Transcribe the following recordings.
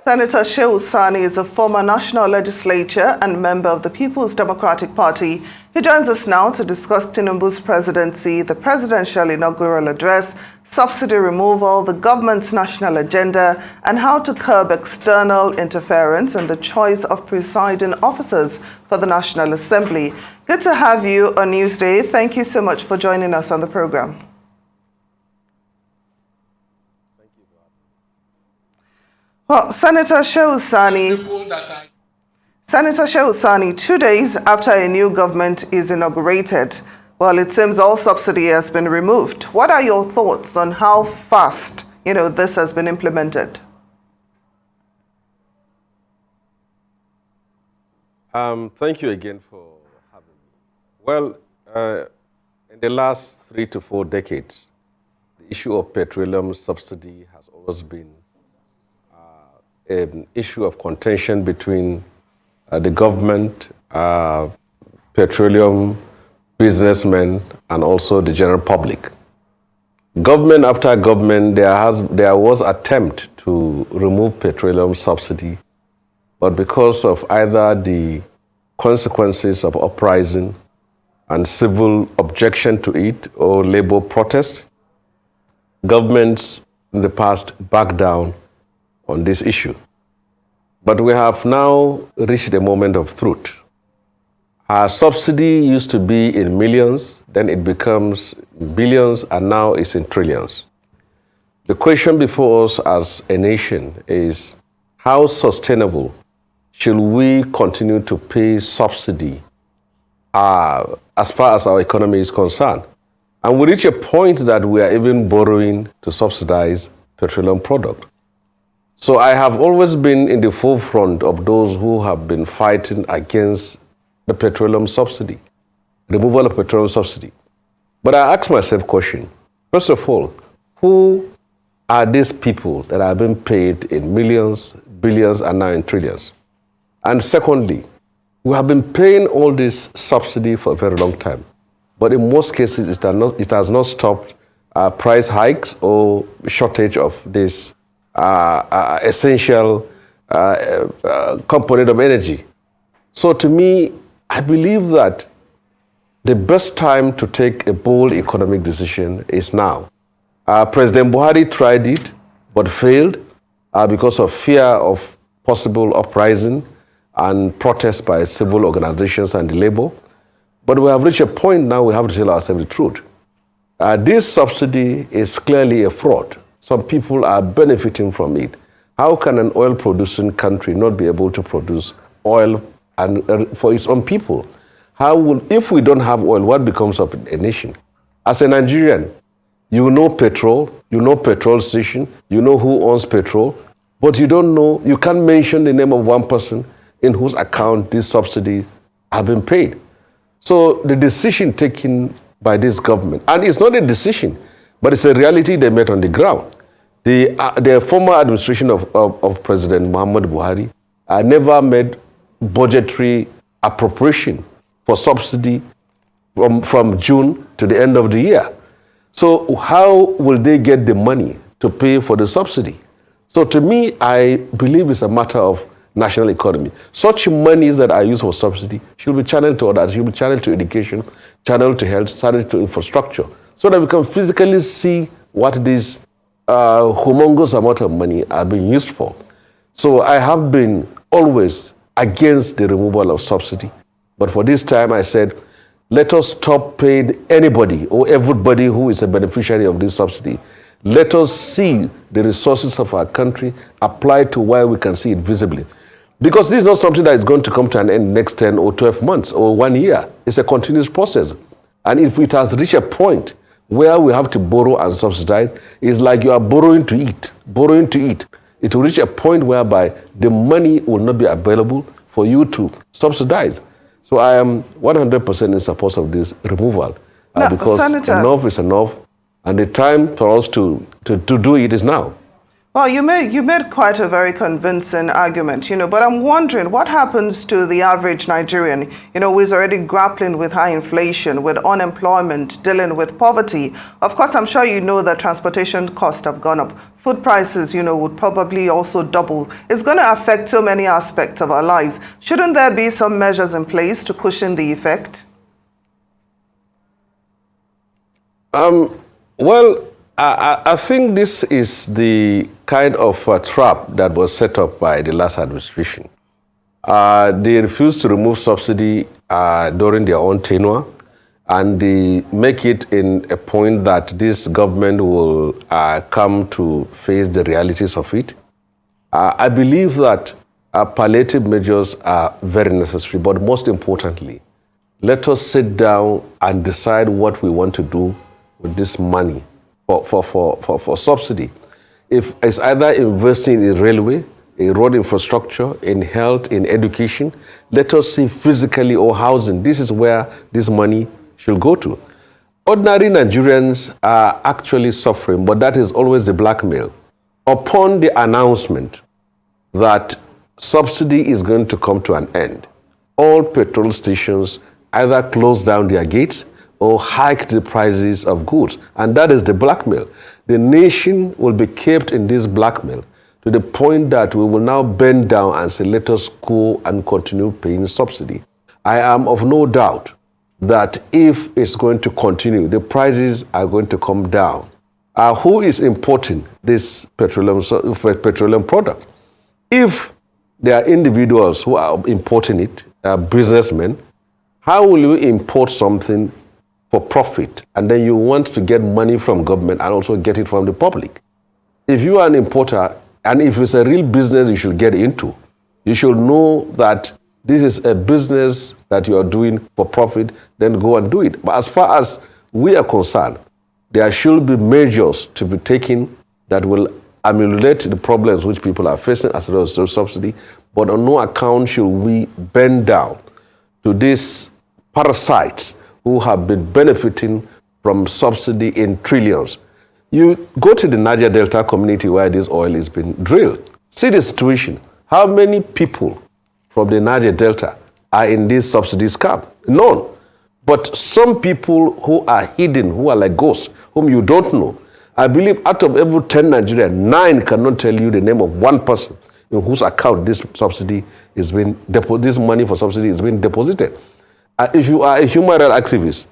Senator Shehu Sani is a former national legislature and member of the People's Democratic Party. He joins us now to discuss Tinubu's presidency, the presidential inaugural address, subsidy removal, the government's national agenda, and how to curb external interference in the choice of presiding officers for the National Assembly. Good to have you on Newsday. Thank you so much for joining us on the program. Well, Senator Shehu Sani, 2 days after a new government is inaugurated, well, it seems all subsidy has been removed. What are your thoughts on how fast, this has been implemented? Thank you again for having me. Well, in the last 3 to 4 decades, the issue of petroleum subsidy has always been an issue of contention between the government, petroleum businessmen, and also the general public. Government after government, there was attempt to remove petroleum subsidy, but because of either the consequences of uprising and civil objection to it or labor protest, governments in the past backed down on this issue. But we have now reached a moment of truth. Our subsidy used to be in millions, then it becomes billions, and now it's in trillions. The question before us as a nation is, how sustainable should we continue to pay subsidy as far as our economy is concerned? And we reach a point that we are even borrowing to subsidize petroleum product. So I have always been in the forefront of those who have been fighting against the petroleum subsidy, removal of petroleum subsidy. But I ask myself a question. First of all, who are these people that are being paid in millions, billions, and now in trillions? And secondly, we have been paying all this subsidy for a very long time. But in most cases, it has not stopped price hikes or shortage of this essential component of energy. So to me, I believe that the best time to take a bold economic decision is now. President Buhari tried it, but failed because of fear of possible uprising and protest by civil organizations and the labor. But we have reached a point now we have to tell ourselves the truth. This subsidy is clearly a fraud. Some people are benefiting from it. How can an oil-producing country not be able to produce oil for its own people? If we don't have oil, what becomes of a nation? As a Nigerian, you know petrol, you know petrol station, you know who owns petrol, but you can't mention the name of one person in whose account these subsidies have been paid. So the decision taken by this government, and it's not a decision, but it's a reality they met on the ground. The former administration of President Muhammad Buhari never made budgetary appropriation for subsidy from June to the end of the year. So how will they get the money to pay for the subsidy? So to me, I believe it's a matter of national economy. Such monies that are used for subsidy should be channeled to others, should be channeled to education, channeled to health, channeled to infrastructure, so that we can physically see what these humongous amount of money are being used for. So I have been always against the removal of subsidy. But for this time, I said, let us stop paying anybody or everybody who is a beneficiary of this subsidy. Let us see the resources of our country applied to where we can see it visibly. Because this is not something that is going to come to an end next 10 or 12 months or 1 year. It's a continuous process. And if it has reached a point where we have to borrow and subsidize, it's like you are borrowing to eat. It will reach a point whereby the money will not be available for you to subsidize. So I am 100% in support of this removal because Senator, enough is enough, and the time for us to do it is now. Well, you made quite a very convincing argument, but I'm wondering what happens to the average Nigerian, who is already grappling with high inflation, with unemployment, dealing with poverty. Of course, I'm sure you know that transportation costs have gone up. Food prices, would probably also double. It's going to affect so many aspects of our lives. Shouldn't there be some measures in place to cushion the effect? Well, I think this is the kind of trap that was set up by the last administration. They refused to remove subsidy during their own tenure, and they make it in a point that this government will come to face the realities of it. I believe that palliative measures are very necessary, but most importantly, let us sit down and decide what we want to do with this money for subsidy. If it's either investing in railway, in road infrastructure, in health, in education, let us see physically or housing. This is where this money should go to. Ordinary Nigerians are actually suffering, but that is always the blackmail. Upon the announcement that subsidy is going to come to an end, all petrol stations either close down their gates or hike the prices of goods. And that is the blackmail. The nation will be kept in this blackmail to the point that we will now bend down and say, let us go and continue paying subsidy. I am of no doubt that if it's going to continue, the prices are going to come down. Who is importing this petroleum product? If there are individuals who are importing it, businessmen, how will you import something for profit and then you want to get money from government and also get it from the public? If you are an importer and if it's a real business you should get into, you should know that this is a business that you are doing for profit, then go and do it. But as far as we are concerned, there should be measures to be taken that will ameliorate the problems which people are facing as a result of subsidy, but on no account should we bend down to these parasites who have been benefiting from subsidy in trillions. You go to the Niger Delta community where this oil is being drilled. See the situation. How many people from the Niger Delta are in this subsidy scam? None. But some people who are hidden, who are like ghosts, whom you don't know. I believe out of every 10 Nigerians, 9 cannot tell you the name of one person in whose account this subsidy is being this money for subsidy is being deposited. If you are a human rights activist,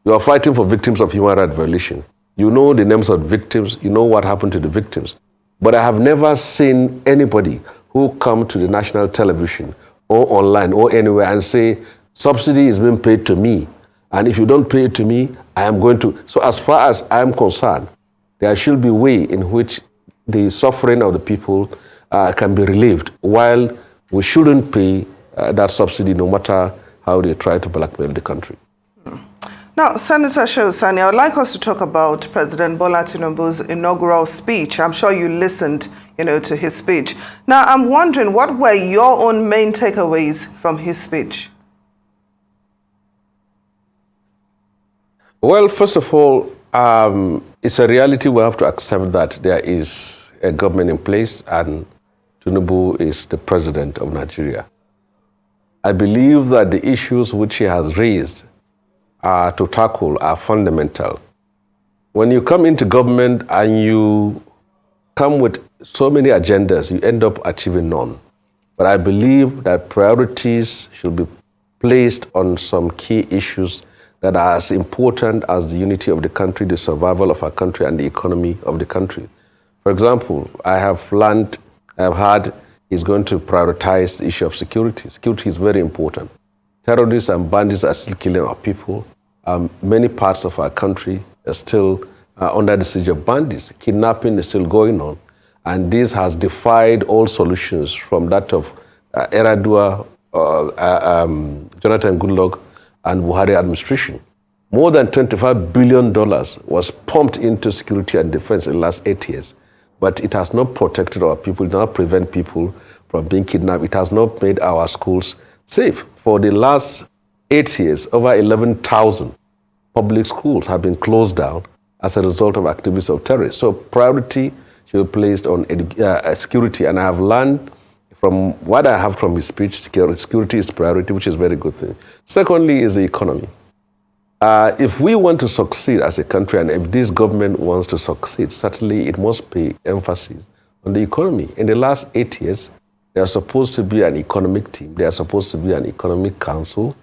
you are fighting for victims of human rights violation. You know the names of victims, you know what happened to the victims. But I have never seen anybody who come to the national television or online or anywhere and say, subsidy is being paid to me. And if you don't pay it to me, I am going to. So as far as I am concerned, there should be a way in which the suffering of the people can be relieved, while we shouldn't pay that subsidy no matter how they try to blackmail the country. Now, Senator Shehu Sani, I would like us to talk about President Bola Tinubu's inaugural speech. I'm sure you listened, to his speech. Now, I'm wondering, what were your own main takeaways from his speech? Well, first of all, it's a reality we have to accept that there is a government in place and Tinubu is the president of Nigeria. I believe that the issues which he has raised to tackle are fundamental. When you come into government and you come with so many agendas, you end up achieving none. But I believe that priorities should be placed on some key issues that are as important as the unity of the country, the survival of our country, and the economy of the country. For example, I have heard he's going to prioritize the issue of security. Security is very important. Terrorists and bandits are still killing our people. Many parts of our country are still under the siege of bandits. Kidnapping is still going on. And this has defied all solutions from that of Eradua, Jonathan Goodluck, and Buhari administration. More than $25 billion was pumped into security and defense in the last 8 years. But it has not protected our people, it does not prevent people from being kidnapped. It has not made our schools safe. For the last 8 years, over 11,000 public schools have been closed down as a result of activities of terrorists. So priority should be placed on security. And I have learned from what I have from his speech, security is priority, which is a very good thing. Secondly is the economy. If we want to succeed as a country, and if this government wants to succeed, certainly it must pay emphasis on the economy. In the last 8 years, there are supposed to be an economic team. There are supposed to be an economic council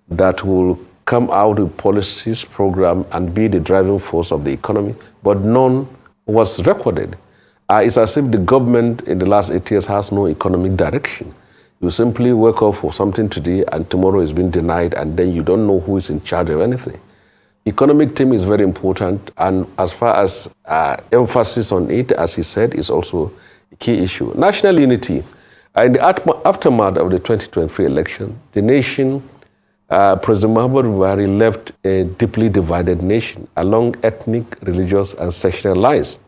that will come out with policies, program, and be the driving force of the economy, but none was recorded. It's as if the government in the last 8 years has no economic direction. You simply work off for something today and tomorrow is being denied, and then you don't know who is in charge of anything. Economic team is very important, and as far as emphasis on it, as he said, is also a key issue. National unity. In the aftermath of the 2023 election, the nation, President Muhammadu Buhari left a deeply divided nation along ethnic, religious, and sectional lines.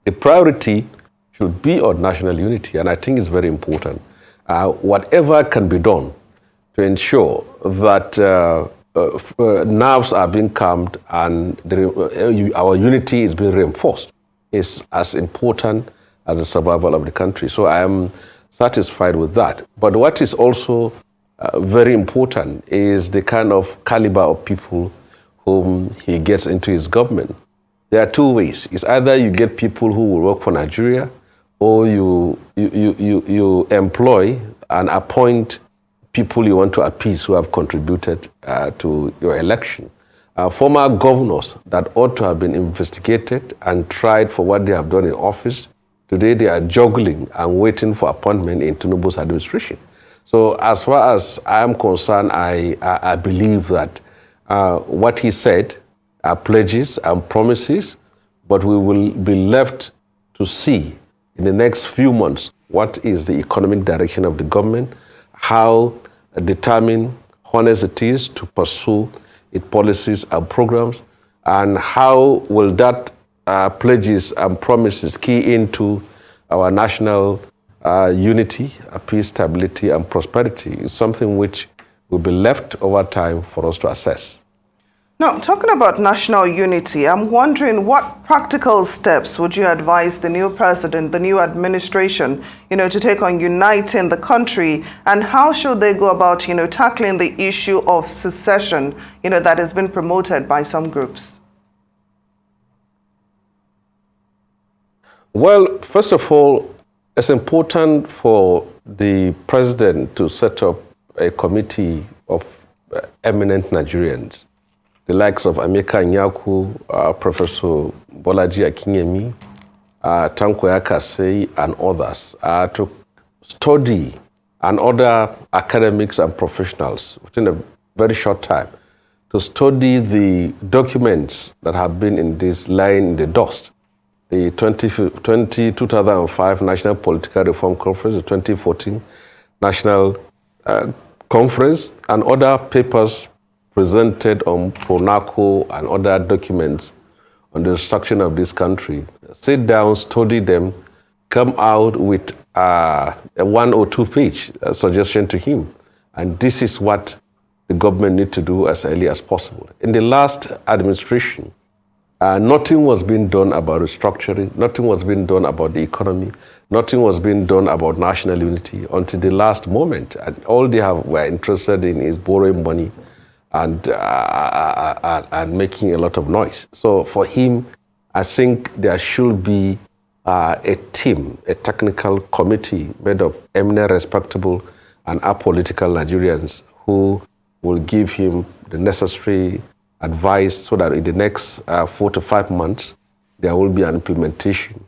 The priority should be on national unity, and I think it's very important. Whatever can be done to ensure that nerves are being calmed and our unity is being reinforced is as important as the survival of the country. So I am satisfied with that. But what is also very important is the kind of caliber of people whom he gets into his government. There are two ways. It's either you get people who will work for Nigeria, or you employ and appoint people you want to appease who have contributed to your election. Former governors that ought to have been investigated and tried for what they have done in office, today they are juggling and waiting for appointment in Tinubu's administration. So as far as I am concerned, I believe that what he said are pledges and promises, but we will be left to see in the next few months what is the economic direction of the government, how determined, honest it is to pursue its policies and programs, and how will that pledges and promises key into our national unity, peace, stability, and prosperity. Is something which will be left over time for us to assess. Now, talking about national unity, I'm wondering what practical steps would you advise the new president, the new administration, to take on uniting the country, and how should they go about, tackling the issue of secession, that has been promoted by some groups? Well, first of all, it's important for the president to set up a committee of eminent Nigerians, the likes of Emeka Nyaku, Professor Bolaji Akinyemi, Tanko Yakase, and others, to study, and other academics and professionals within a very short time, to study the documents that have been in this lying in the dust. The 2005 National Political Reform Conference, the 2014 National Conference, and other papers presented on PRONACO and other documents on the destruction of this country. Sit down, study them, come out with a 1 or 2 page suggestion to him. And this is what the government need to do as early as possible. In the last administration, nothing was being done about restructuring, nothing was being done about the economy, nothing was being done about national unity until the last moment. And all they were interested in is borrowing money and making a lot of noise. So for him, I think there should be a team, a technical committee made of eminent, respectable, and apolitical Nigerians who will give him the necessary advice so that in the next 4 to 5 months, there will be an implementation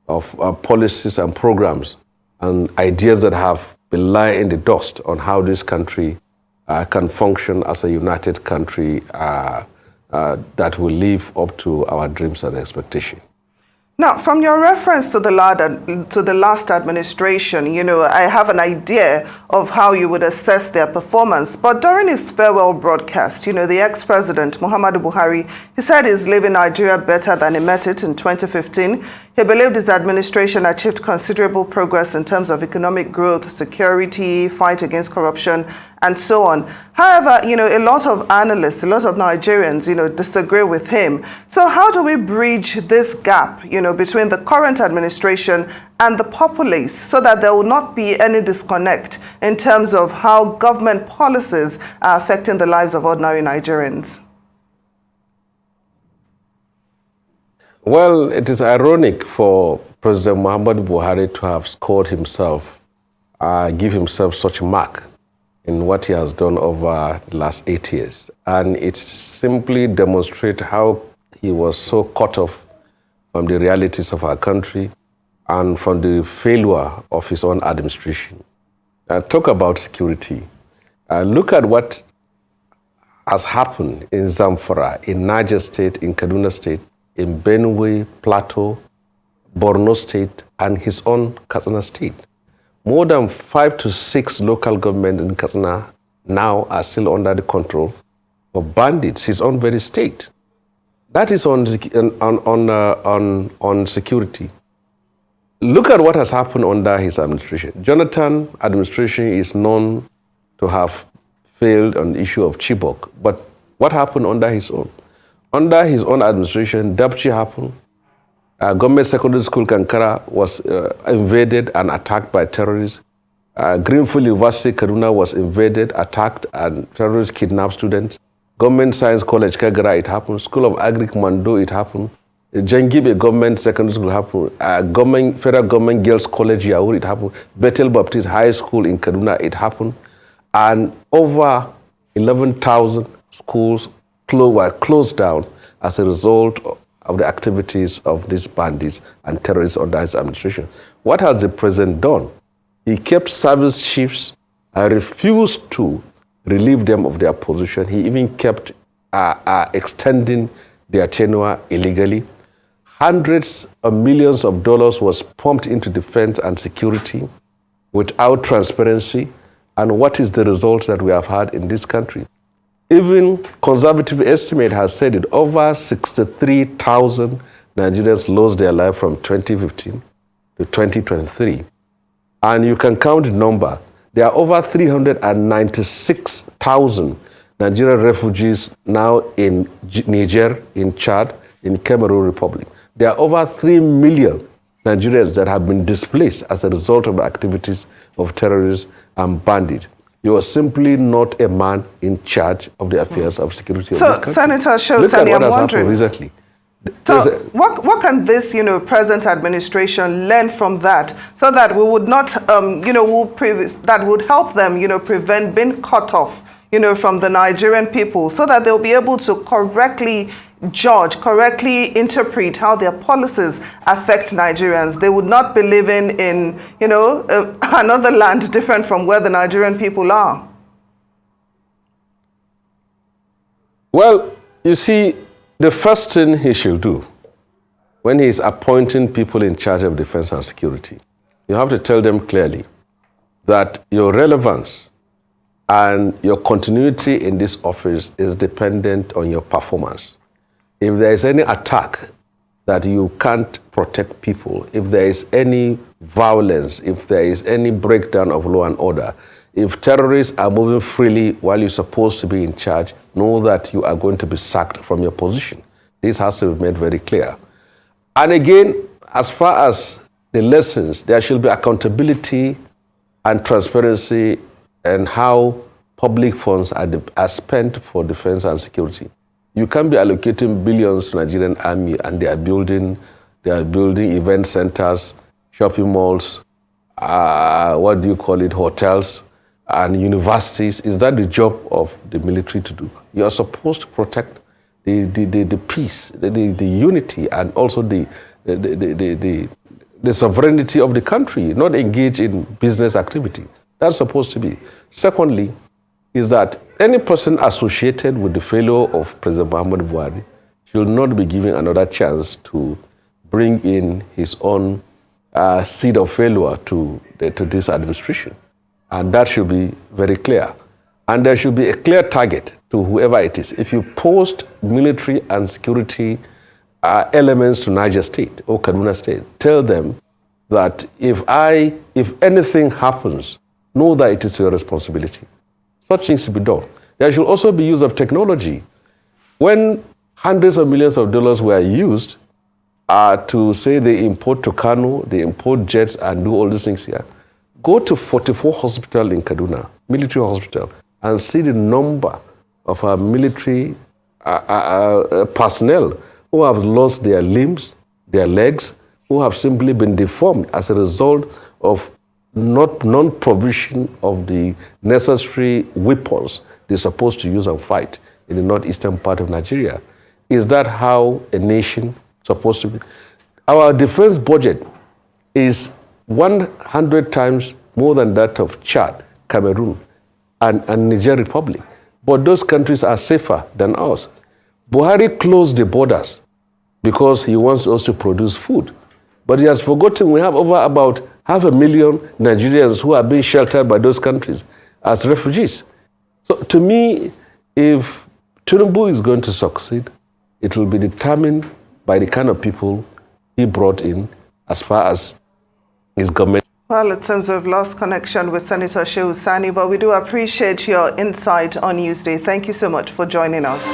of policies and programs and ideas that have been lying in the dust on how this country can function as a united country that will live up to our dreams and expectations. Now, from your reference to the last administration, I have an idea of how you would assess their performance. But during his farewell broadcast, the ex-president, Muhammadu Buhari, he said he's leaving Nigeria better than he met it in 2015. He He believed his administration achieved considerable progress in terms of economic growth, security, fight against corruption, and so on. However, a lot of analysts, a lot of Nigerians, disagree with him. So how do we bridge this gap, between the current administration and the populace so that there will not be any disconnect in terms of how government policies are affecting the lives of ordinary Nigerians? Well, it is ironic for President Muhammadu Buhari to have scored himself, give himself such a mark in what he has done over the last 8 years. And it simply demonstrates how he was so cut off from the realities of our country and from the failure of his own administration. Talk about security. Look at what has happened in Zamfara, in Niger State, in Kaduna State, in Benue, Plateau, Borno State, and his own Katsina State. More than 5 to 6 local governments in Katsina now are still under the control of bandits, his own very state. That is on security. Look at what has happened under his administration. Jonathan administration is known to have failed on the issue of Chibok, but what happened under his own? Under his own administration, Dapchi happened. Government Secondary School Kankara was invaded and attacked by terrorists. Greenfield University Kaduna was invaded, attacked, and terrorists kidnapped students. Government Science College Kagara, it happened. School of Agric Mando, it happened. Jengibe Government Secondary School happened. Federal Government Girls College Yaur, it happened. Bethel Baptist High School in Kaduna, it happened. And over 11,000 schools were closed down as a result of the activities of these bandits and terrorists under his administration. What has the president done? He kept service chiefs and refused to relieve them of their position. He even kept extending their tenure illegally. Hundreds of millions of dollars was pumped into defense and security without transparency. And what is the result that we have had in this country? Even conservative estimate has said it, over 63,000 Nigerians lost their life from 2015 to 2023. And you can count the number. There are over 396,000 Nigerian refugees now in Niger, in Chad, in Cameroon Republic. There are over 3 million Nigerians that have been displaced as a result of activities of terrorists and bandits. You are simply not a man in charge of the affairs of security of this country. Senator Shehu, Sani, I'm wondering, recently. So what can this, present administration learn from that, so that we would not, that would help them, prevent being cut off, from the Nigerian people, so that they'll be able to correctly judge, correctly interpret how their policies affect Nigerians. They would not be living in, another land different from where the Nigerian people are. Well, you see, the first thing he should do when he is appointing people in charge of defense and security, you have to tell them clearly that your relevance and your continuity in this office is dependent on your performance. If there is any attack that you can't protect people, if there is any violence, if there is any breakdown of law and order, if terrorists are moving freely while you're supposed to be in charge, know that you are going to be sacked from your position. This has to be made very clear. And again, as far as the lessons, there should be accountability and transparency in how public funds are spent for defense and security. You can't be allocating billions to Nigerian army and they are building event centers, shopping malls, hotels and universities. Is that the job of the military to do? You are supposed to protect the peace, the unity, and also the sovereignty of the country, not engage in business activity. That's supposed to be. Secondly, is that any person associated with the failure of President Muhammadu Buhari should not be given another chance to bring in his own seed of failure to this administration. And that should be very clear. And there should be a clear target to whoever it is. If you post military and security elements to Niger State or Kaduna State. Tell them that if anything happens, know that it is your responsibility. Such things to be done. There should also be use of technology. When hundreds of millions of dollars were used to say they import to Kano, they import jets and do all these things here, go to 44 hospital in Kaduna, military hospital, and see the number of our military personnel who have lost their limbs, their legs, who have simply been deformed as a result of non-provision of the necessary weapons they're supposed to use and fight in the northeastern part of Nigeria. Is that how a nation is supposed to be? Our defense budget is 100 times more than that of Chad, Cameroon, and Niger Republic. But those countries are safer than us. Buhari closed the borders because he wants us to produce food. But he has forgotten we have over about 500,000 Nigerians who are being sheltered by those countries as refugees. So to me, if Tinubu is going to succeed, it will be determined by the kind of people he brought in as far as his government. Well, it seems we've lost connection with Senator Shehu Sani, but we do appreciate your insight on Newsday. Thank you so much for joining us.